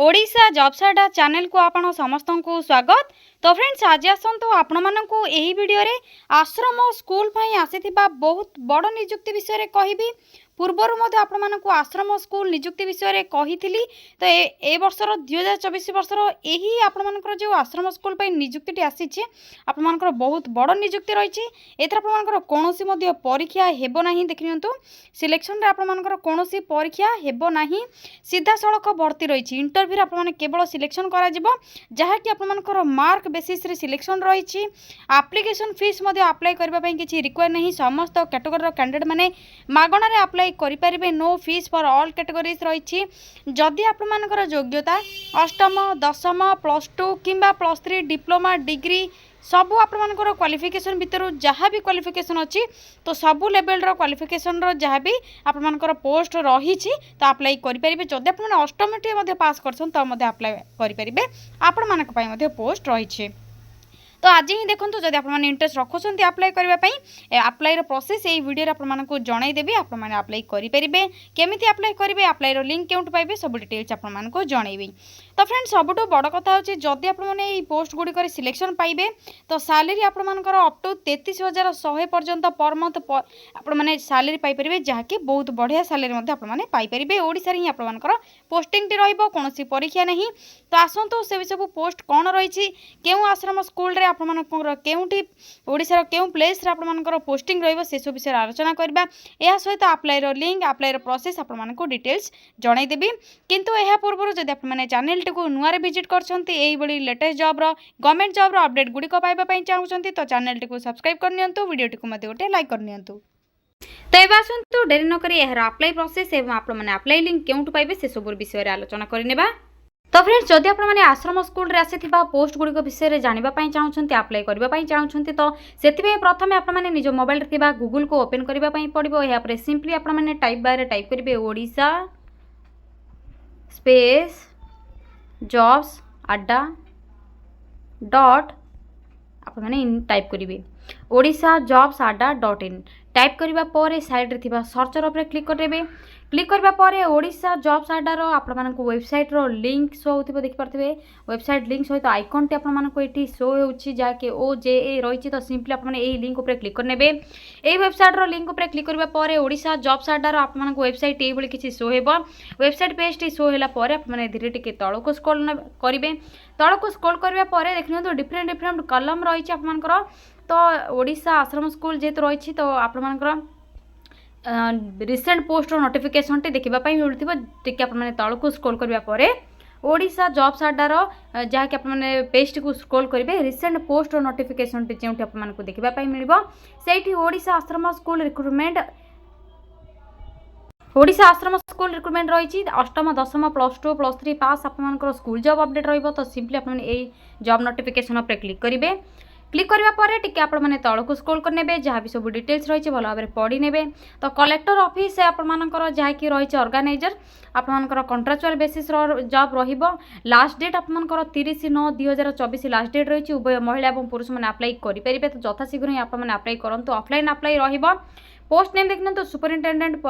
Odisha jobs अड्डा channel को आपण समस्त को स्वागत। तो फ्रेंड्स आज आसतु आपण मानकु एही वीडियो रे आश्रम स्कूल पई आसीथिबा बहुत बड़ नियुक्ति विषय रे कहिबी। पूर्वर मध्य आपण मानकु आश्रम स्कूल नियुक्ति विषय रे कहिथिली। तो ए वर्षर 2024 वर्षर एही आपण मानकर जो आश्रम स्कूल पई नियुक्तिटी आसीछि आपण मानकर बहुत बड़ नियुक्ति रहिछि। एथरा आपण मानकर कोनोसी मध्य परीक्षा हेबो नाही। देखियंतु सिलेक्शन रे आपण मानकर कोनोसी परीक्षा हेबो नाही, सीधा सड़क भर्ती रहिछि। इंटरव्यू आपण माने केवल सिलेक्शन करा जिवो जहा कि आपण मानकर मार्क बेसिस रे सिलेक्शन रहिछि। एप्लिकेशन फीस मध्य अप्लाई करबा पई किछि रिक्वायर नाही। समस्त कैटेगरी रो कैंडिडेट माने मागणा रे अप्लाई करि परिबे। No fee for all categories रहिछि। जदि आपण मानकर योग्यता अष्टम दशम +2 किंबा +3 डिप्लोमा डिग्री सबू आपर क्वालिफिकेशन भितर जहाँ भी क्वालिफिकेशन अच्छी तो सबू लेवल रो क्वालिफिकेशन रो जहाँ भी आपर पोस्ट रही तो अप्लाई करेंगे। जदि आप अष्टम पास करछन तो अप्लाई करेंगे आपण मानक पोस्ट रही। तो आज ही देखो जब आप इंटरेस्ट रखुंट अप्लाई करने अप्लाई प्रोसेस यही वीडियो आपको जनईदेवी। आपने अप्लाई करेंगे केमी अप्लाई करेंगे अप्लाई लिंक केउट पाइबे सब डिटेल्स आपको जनईबी। तो फ्रेंड्स सबुठ बड़ कथा होची जदि आपने पोस्ट गुड़िक सिलेक्शन पाइबे तो सैलरी आपंकर अप टू 33,100 पर्यंत पर मंथ आपने सैलरी पाइपर जहाँकि बहुत बढ़िया सैलरी आपने ओडिशा ही आपंकर पोस्टिंग रोन परीक्षा नहीं। तो आसतु से सब पोस्ट कौन रही क्यों आश्रम स्कूल रे आपमनकर केउठी ओडिसा केउ प्लेस रे आपमनकर पोस्टिंग रहइबो से सब विषय आलोचना करबा। एहा सहित अप्लाई रो लिंक अप्लाई रो प्रोसेस आपमनको डिटेल्स जणाई देबी। किंतु एहा पूर्व जदि आपमने चैनल टिको नुआरे विजिट करछंती एही बडी लेटेस्ट जॉब रो गवर्नमेंट जॉब रो अपडेट गुडी को पाइबा पई चाहुछंती तो चैनल टिको सब्सक्राइब कर नियंतु, वीडियो टिको मते गोटे लाइक कर नियंतु। तो एबा आसंतु डेरी न करी एहर अप्लाई प्रोसेस एवं आपमने अप्लाई लिंक केउठ पाइबे से सब विषय रे आलोचना करनेबा। तो फ्रेंड्स जदि आपने आश्रम स्कूल रे आसीथिबा पोस्ट गुड़िक विषय में जानिबा पई चाहुछंती अप्लाई करबा पई चाहुछंती तो सेति प्रथम आपने निज मोबाइल रे गूगल को ओपन करबा पई पड़िबो। या पर सिंपली आपने टाइप बार रे टाइप करिवे ओडिशा स्पेस जॉब्स अड्डा डॉट आपने टाइप करिवे ओडिशा जॉब्स अड्डा .in टाइप करबा परे साइड रे थिबा सर्चर उपरे क्लिक करबे। क्लिक करबा परे ओडिशा जॉब्स अड्डा रो आपण मानक वेबसाइट रो लिंक शो होथिबो देखि परथिबे। वेबसाइट लिंक सहित आइकन टे आपण मानक एठी शो होउछि जाके OJA रहिछि। तो सिंपली आपण एही लिंक उपरे क्लिक करनेबे। एही वेबसाइट रो लिंक उपरे क्लिक करबा परे ओडिशा जॉब्स अड्डा रो आपण मानक वेबसाइट एही बळी किछि शो हेबो। वेबसाइट पेज टी शो होला परे आपण धीरे टिके तळको स्क्रॉल करिवे। तळको स्क्रॉल करबा परे देखिनतो डिफरेंट डिफरेंट कलम रहिछि आपण मानकर। तो ओडिशा आश्रम स्कूल जेहेतु रही तो आपंकर रिसेंट पोस्ट नोटिफिकेशन टी देखा मिलूँ टी आपने तौक स्क्रोल करने ओडिशा जॉब्स अड्डार जहाँकि आपने पेज को स्क्रोल करेंगे रिसेंट पोस्ट नोटिफिकेशन टी जो आपको देखा मिल से ओडिशा आश्रम स्कूल रिक्रुटमेंट ओडिशा आश्रम स्कूल रिक्रुटमेंट रही अष्टम दशम +2 +3 पास आपंकर स्कूल जॉब अपडेट रही। तो सिंपली आपने यही जॉब नोटिफिकेशन पर क्लिक करेंगे। क्लिक करबा परे टिके आपण माने तळको स्क्रॉल करनेबे जहाँ भी सब डिटेल्स रही भल भाव पढ़ी नेबे। तो कलेक्टर ऑफिस आपण मानकर जहाँ कि रही ऑर्गेनाइजर आपण मानकर कॉन्ट्रैक्चुअल बेसिस रो जॉब रहिबो। लास्ट डेट आपण मानकर 30/9/2024 लास्ट डेट रही। उभय महिला और पुरुष माने अप्लाई करि परिबे। तो यथाशीघ्र ही आपण माने अप्लाई करंतु। ऑफलाइन अप्लाई रहिबो। पोस्ट नेम देखना तो superintendent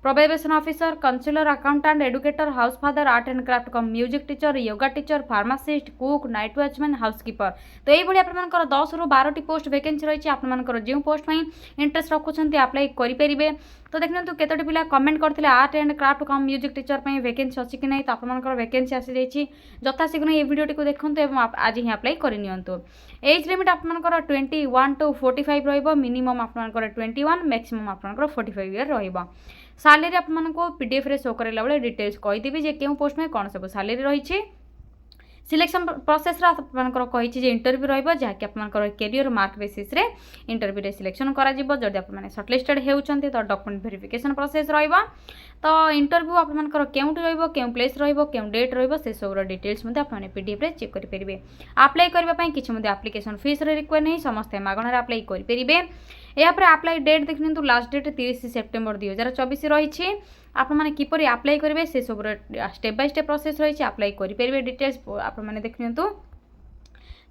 probation officer counsellor accountant educator house father art and craft cum music teacher yoga teacher pharmacist cook night watchman housekeeper. तो यही आपंकर 10 ରୁ 12टी पोस्ट वैकेंसी रही। आपंकर जो पोस्ट में इंटरेस्ट रखुंट अप्लाई करेंगे। तो देखना तो केतोटी पिला कमेंट करते art and craft cum music teacher पर वैकेंसी अच्छी कि नहीं तो आपंकर वैकेंसी आसी जाइए। यथाशीघ्र ये वीडियो को देखते और आज ही अप्लाई करनियंतु। एज लिमिट आपंकर 21 to 45 रहिबो। मिनिमम आपंकर 21 मैक्सिमम आपंकर 45 ईयर रहिबो। सैलरी आपको PDF रे शो कराला बेले डिटेल्स कहीदेवी जे क्यों पोस्ट में कौन सब सैलरी रही। सिलेक्शन प्रोसेस आपंकर कही इंटरव्यू रही जहाँकि आपंकर कैरियर मार्क बेसिस रे इंटरव्यू रे सिलेक्शन करा जिवो। जदि आपने सर्टलिस्टेड होउछन्ती तो डॉक्यूमेंट वेरिफिकेशन प्रोसेस रहिबो। तो इंटरव्यू आपंकर केउठी रहिबो केउ प्लेस रहिबो केउ डेट रहिबो से सब डिटेल्स मध्ये आपने PDF रे चेक करि परिबे। अप्लाई करबा पई किछि मध्ये एप्लिकेशन फीस रे रिक्वायर नहीं समस्त मागणा रे अप्लाई करि परिबे। या पर अप्लाई डेट देखनियंतु लास्ट डेट 30 सेप्टेम्बर 2024 रही। आप मैंने किपर अप्लाई करेंगे से सब स्टेप बाय स्टेप प्रोसेस रही। अप्लाई करेंगे डिटेल्स आप मैंने देखनियंतु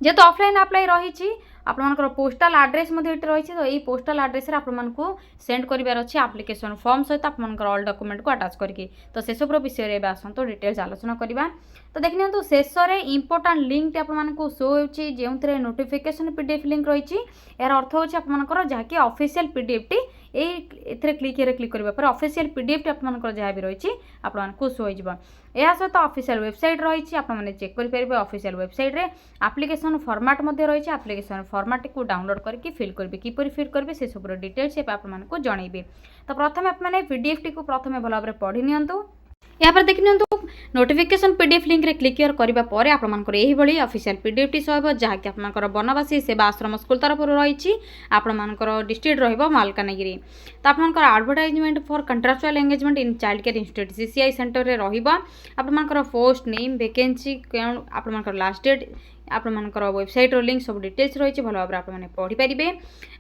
जेहेतु ऑफलाइन अप्लाई रही आपमनकर पोस्टाल आड्रेस मध्ये एटे रही तो यही पोस्टाल आड्रेस आपको सेंड करार अच्छे आप्लिकेसन फॉर्म सहित आपमनकर ऑल डॉक्यूमेंट को अटैच करके तो से सब विषय में आसतु डिटेल्स आलोचना करवा। तो देखि नियंतु शेष में इंपोर्टाट लिंक आपको शो होची जो नोटिफिकेशन पीडीएफ लिंक रही यार अर्थ होची आपमनकर जहाँकि ऑफिशियल पीडीएफ टी ये क्लिक करने ऑफिशियल पीडीएफ टी आपमनकर जहाँ भी रही आपको शो हो यह सहित ऑफिशियल वेबसाइट रही आपने चेक करेंगे ऑफिशियल वेबसाइट रे एप्लिकेशन फॉर्मेट रही एप्लिकेशन फॉर्मेट को डाउनलोड करके फिल करेंगे किपर फिल करेंगे से सब डिटेल्स आपको जनइबे। तो प्रथम आपने पीडीएफ टी को प्रथम भल भाव पढ़ी नियंतु यहाँ पर देखि नियंतु नोटिफिकेशन पीडीएफ लिंक रे क्लिक करबा परे आपमनकर एही भली ऑफिशियल पीडीएफ टी सहब जहाँकि आपमनकर बनवासी सेवा आश्रम स्कूल तरफ रही आपमनकर डिस्ट्रिक्ट रहिबो मालकानगिरी। तो आपमनकर advertisement for contractual engagement in child care institute CCI centre रे रहिबा आपमनकर पोस्ट नेम वैकेंसी आपमनकर लास्ट डेट आपमनकर वेबसाइट रो लिंक सब डिटेल्स रही भल भाव आपने पढ़ी पारे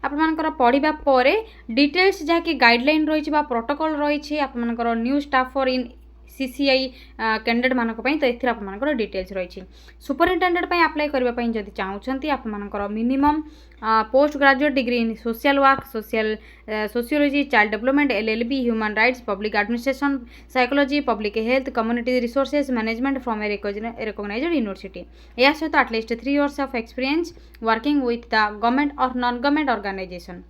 आपमनकर पढ़ा पर डिटेल्स जहाँकि गाइडलाइन रही प्रोटोकॉल रही आपमनकर new staff for in CCI candidate मानक तो ये आपमनकर डिटेल्स रही सुपरिटेडेंट अप्लाई करने जदि चाहूँगी आपमनकर minimum post graduate degree in social work sociology child development LLB human rights public administration psychology public health community resources management from a recognised university या सहित at least 3 years of experience working with the government और non government organisation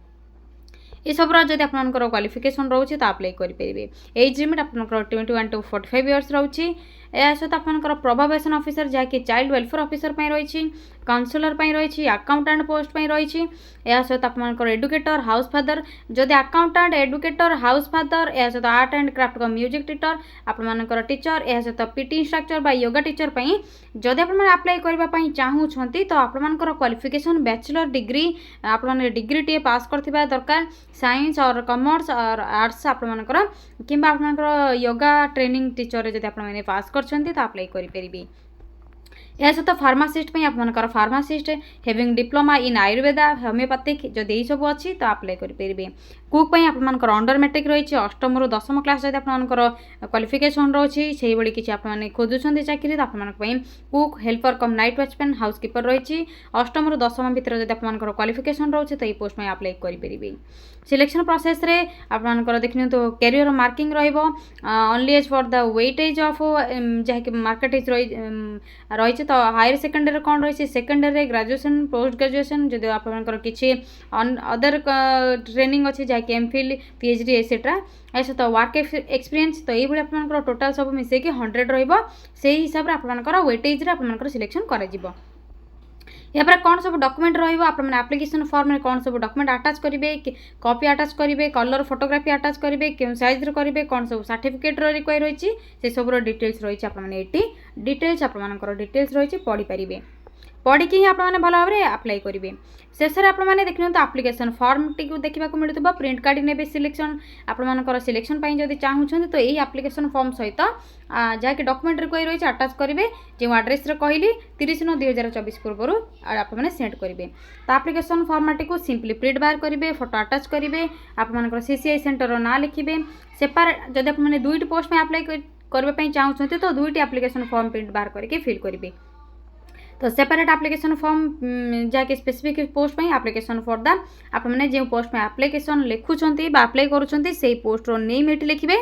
ये सब जब आपंकर qualification रोचे तो apply करेंगे एज लिमिट आपंकर 21 to 45 years रोचे या सहित आपंकर प्रोबेशन ऑफिसर जहाँकि चाइल्ड वेलफेयर ऑफिसर रही काउंसलर रही अकाउंटेंट पोस्ट रही या सहित आपंकर एडुकेटर हाउस फादर जदि अकाउंटेंट एडुकेटर हाउस फादर या सहित आर्ट एंड क्राफ्ट का म्यूजिक टीचर आपंकर टीचर या सहित पीटी इंस्ट्रक्टर बा योगा टीचर जदि आप अप्लाई करने चाहूँगी तो आपंकर क्वालिफिकेशन बैचलर डिग्री आप डिग्री टी पास करथिबा दरकार साइंस और कॉमर्स और आर्ट्स आपंकर कि आपंकर योगा ट्रेनिंग टीचर जब आप पास करछंती तो अप्लाई करेंगे। या सहित फार्मासीस्ट आपंकर pharmacist having diploma in Ayurveda homeopathic जदि यही सब अच्छी तो अप्लाई करेंगे। कुक आपंकर अंडर मैट्रिक रही अष्टम रु 10th क्लास जब आपंकर क्वालिफिकेशन रही से भाई किसी आप खोजुंट चाकरी तो आप कुक हेल्पर कम नाइट वॉचमैन हाउसकीपर रही अष्टम रु 10th भितर जब आपंकर क्वालिफिकेशन रोचे तो ये पोस्ट में अप्लाई करेंगे। सिलेक्शन प्रोसेस रे आपंकर देखिए तो career marking only as for the weightage of जहाँकि मार्केट रही तो हायर सेकेंडरी कौन रही सेकेंडरी ग्रेजुएशन पोस्ट ग्रेजुएशन जब आपंकर किसी अदर ट्रेनिंग अच्छे जहाँकि एमफिल पीएचडी एक्सेट्रा ऐसा तो वर्क एक्सपीरियंस तो ये आपंकर टोटाल सब मिसेक 100 रही हिसाब से आपंकर वेटेज रे आपंकर सिलेक्शन करा या पर कौन सब डॉक्यूमेंट रहिबो आपन एप्लिकेशन फॉर्म में कौन सब डॉक्यूमेंट अटैच करेंगे कॉपी अटैच करेंगे कलर फोटोग्राफी अटैच करेंगे क्यों साइज रे करेंगे कौन सब सर्टिफिकेट रिक्वायर रही से सब डिटेल्स रही आपने डिटेल्स आपंकर डिटेल्स रही पढ़ी पारे पढ़ी ही आपने भल भाव में अप्लाई करेंगे। शेष में आपने देखिए तो एप्लिकेशन फॉर्म टी देखा मिलूँ प्रिंट कार्ड ने सिलेक्शन आपंकर सिलेक्शन जब चाहूँगी तो यही एप्लिकेशन फॉर्म सहित जहाँकि डॉक्यूमेंट रिक्वायर रही अटैच करेंगे जो एड्रेस कहली 30/9/2024 पूर्व आपने सेंड करेंगे। तो एप्लिकेशन फॉर्मेट को सिंपली प्रिंट बाहर करेंगे फोटो अटैच करेंगे आपंकर सीसीआई सेंटर ना लिखिए सेपारेट जब आपने 2टी पोस्ट में अप्लाई करने चाहूँगी तो 2टी एप्लिकेशन फॉर्म प्रिंट बाहर करके फिल करेंगे। तो सेपरेट एप्लिकेशन फॉर्म जहाँकि स्पेसिफिक पोस्ट में एप्लिकेशन फॉर द आपने जो पोस्ट में एप्लिकेशन लिखुंट अप्लाई करुँच से पोस्टर नेम ये लिखे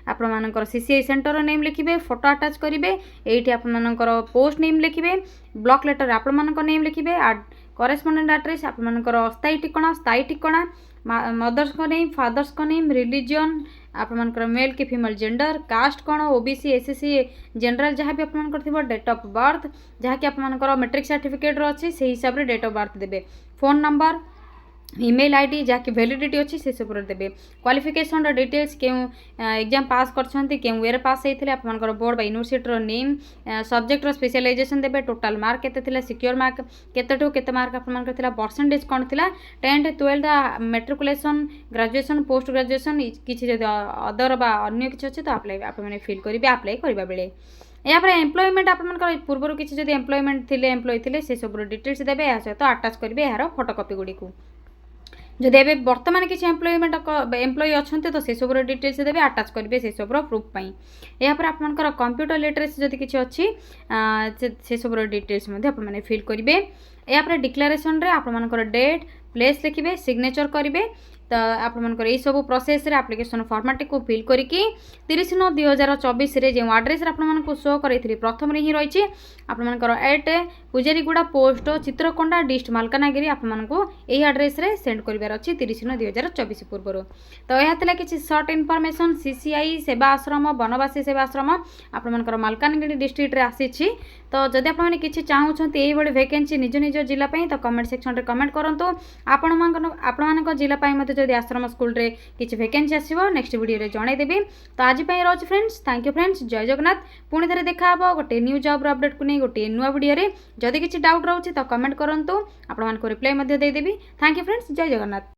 आपंकर सीसीआई सेंटर नेम लिखे फोटो अटैच करेंगे ये आपंकर पोस्ट नेम लिखे ब्लॉक लेटर आपंकर नेम लिखे करेस्पोंडेंट एड्रेस आपंकर अस्थायी ठिकाना स्थायी ठिकाना मदर्स को नेम फादर्स को नेम रिलीजन आपंकर मेल कि फीमेल जेंडर कास्ट कौन ओबीसी एसएससी जनरल जहाँ भी आपंकर डेट ऑफ बर्थ जहाँकि आपंकर मैट्रिक सर्टिफिकेट अच्छी से हिसाब से डेट ऑफ बर्थ देवे फोन नंबर ईमेल आईडी जहाँकि वैलिडिटी अच्छी से सब देवे क्वालिफिकेशन डिटेल्स क्यों एग्जाम पास करछंती क्यों वे पास होते आपंकर board university name subject specialisation देवे टोटाल मार्क केते सिक्योर मार्क केते केते मार्क आपंकर परसेंटेज कौन थी 10th 12th matriculation graduation post graduation किसी जब अदर बा अन्य किसी अच्छे तो अप्लाई आपने फिल करेंगे अप्लाई करने बेले या पर एम्प्लॉयमेंट आपंकर पूर्व किसी जब एम्प्लॉयमेंट थे एम्प्लॉय थे से सब डिटेल्स देवे या सहित अटैच करेंगे यार फोटोकॉपी गुड़ी को जदि एवं बर्तमान किसी एम्प्लॉय अच्छा तो से सब डिटेल्स देवे अटैच करेंगे से सब प्रूफ यापर आपंकर कंप्यूटर लिटरेसी जदि किसी अच्छी से सब डिटेल्स आपने फिल करेंगे यापर डिक्लेरेशन रे आपमनकर डेट प्लेस लिखिबे सिग्नेचर करिवे तो आपमनकर यही सब प्रोसेस रे एप्लिकेशन फॉर्मेट को फिल करिकी 30/9/2024 रे जो एड्रेस रे आपमनको शो करैथिली प्रथम रे ही रहिछि आपमनकर एट पूजारीगुड़ा पोस्ट चित्रकोंडा डिस्ट मालकानगिरी आपमनको एही एड्रेस रे सेंड करिवार अछि 30/9/2024 पूर्व। तो यह थिला किछि शॉर्ट इनफॉरमेशन सीसीआई सेवा आश्रम बनवासी सेवा आश्रम आपमनकर मालकानगिरी डिस्ट्रिक्ट रे आसीछि। तो जदि आपण माने किछि चाहुछंती एही बडी वैकेंसी निज निज जिला पई तो कमेंट सेक्शन रे कमेंट करंतु आपण जिला पई मते जदि आश्रम स्कूल रे किछि वैकेंसी आसीबो नेक्स्ट वीडियो रे जणाई देबी। तो आज पई रोज फ्रेंड्स थैंक यू फ्रेंड्स जय जगन्नाथ पुणी थरे देखा हबो गोटे न्यू जॉब अपडेट को नै गोटे नुवा वीडियो रे जदि किछि डाउट रहउछि तो कमेंट करंतु आपण मानको रिप्लाई मध्ये दे देबी। थैंक यू फ्रेंड्स जय जगन्नाथ।